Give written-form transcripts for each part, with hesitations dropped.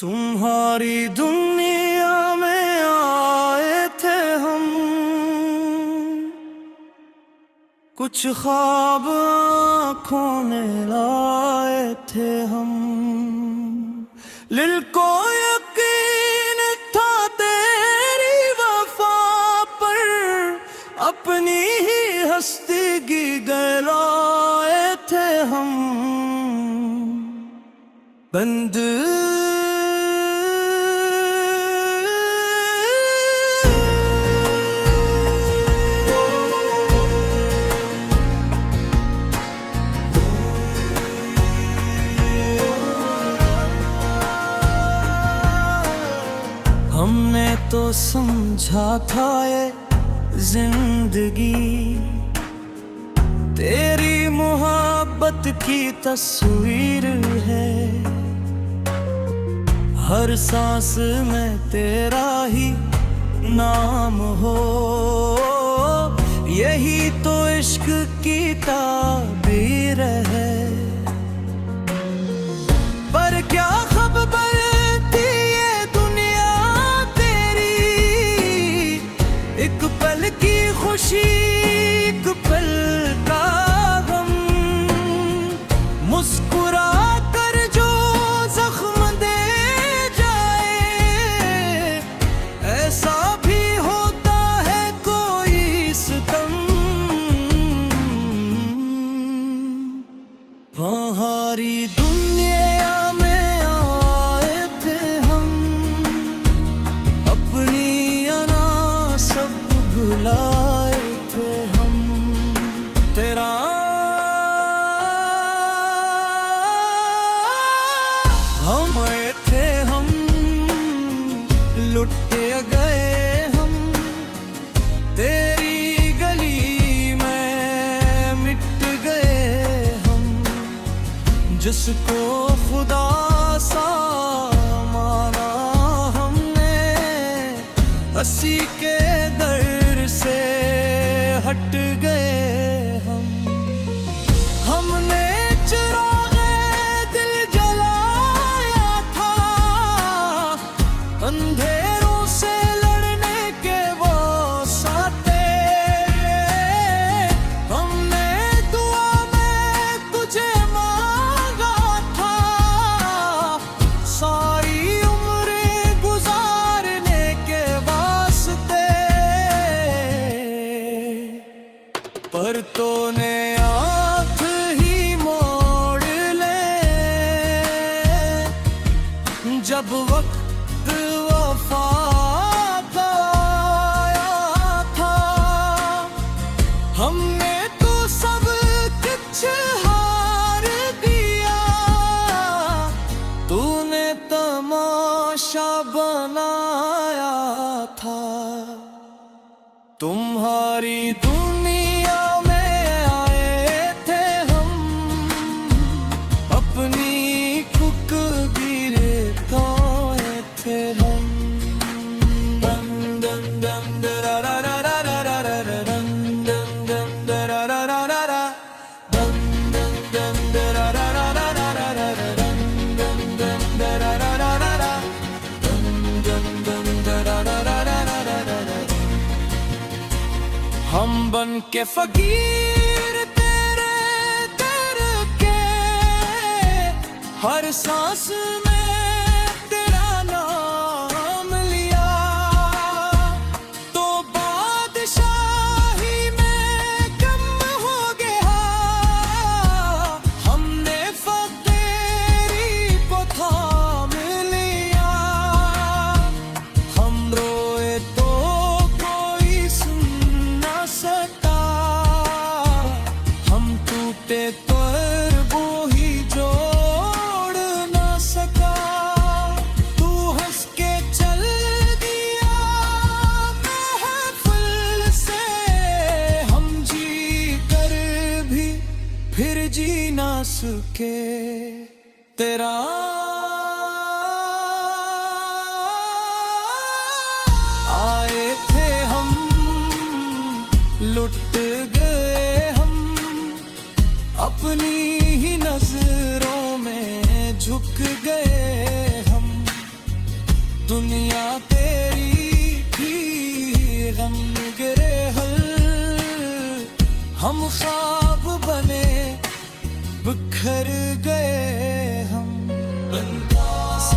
तुम्हारी दुनिया में आए थे हम, कुछ ख्वाब आँखों में लाए थे हम। दिल को यकीन था तेरी वफा पर, अपनी ही हस्ती की गहराए थे हम। बंद हमने तो समझा था ये जिंदगी तेरी मोहब्बत की तस्वीर है। हर सांस में तेरा ही नाम हो, यही तो इश्क की ताबीर है। पर क्या खबर थी ये दुनिया तेरी, एक पल की खुशी एक पल का गम। मुस्कुरा कर जो जख्म दे जाए, ऐसा भी होता है कोई सितम। बाहरी दुनिया में आए थे हम, अपनी अना सब भुलाए थे हम। तेरा हम आए थे हम, लुट गए हम। तेरी गली में मिट गए हम, जिसको खुदा सा माना हमने, हंसी के दर से हट गए हम। हमने चिरागे दिल जलाया था, अंधेरों से लड़ने के वो साथे। हमने दुआ में तुझे मांगा था, सारी उम्र गुजारने के वास्ते। पर तूने आँख ही मोड़ ले, जब वक्त वफा का आया था। हमने तो सब कुछ हार दिया, तूने तमाशा बनाया था। तुम्हारी दुनिया में आए थे हम, अपनी खुकबीर खोए थे हम। दम दम दम दरा रा रा रा रा रा रा, दम दम दम दरा रा रा रा रा, दम दम दम दरा रा रा रा रा रा, दम दम दम दरा रा रा रा रा, दम दम दम दरा रा रा रा रा रा। हम बन के फकीर तेरे दर के, हर सांस में तेरा नाम लिया। तो बादशाही में कम हो गया, हमने फकीरी को थाम लिया। हम रोए तो कोई सुन ना सका, हम टूटे तो वो ही जोड़ ना सका। तू हंस के चल दिया महफिल से, हम जी कर भी फिर जी ना सके। तेरा आए थे हम, लुट गए हम। अपनी ही नजरों में झुक गए हम। हम ख्वाब बने बिखर गए हम अंदाज़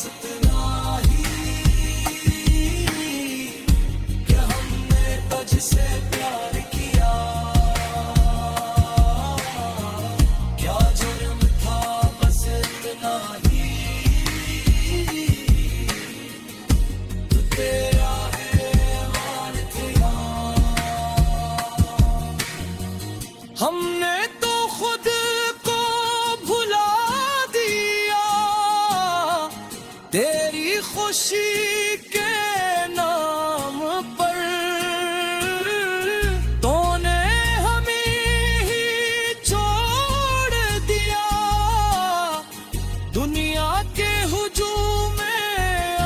इतना ही कि हमने तुझसे प्यार किया क्या जुर्म था बस इतना ही तू तेरा हैवान था हमने तो खुद को भुला दिया तेरी खुशी के नाम पर तूने हमें ही छोड़ दिया दुनिया के हुजूम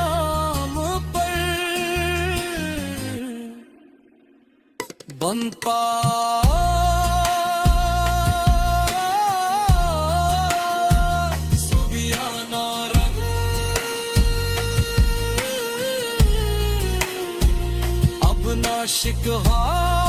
आम पर बनपा शिकवा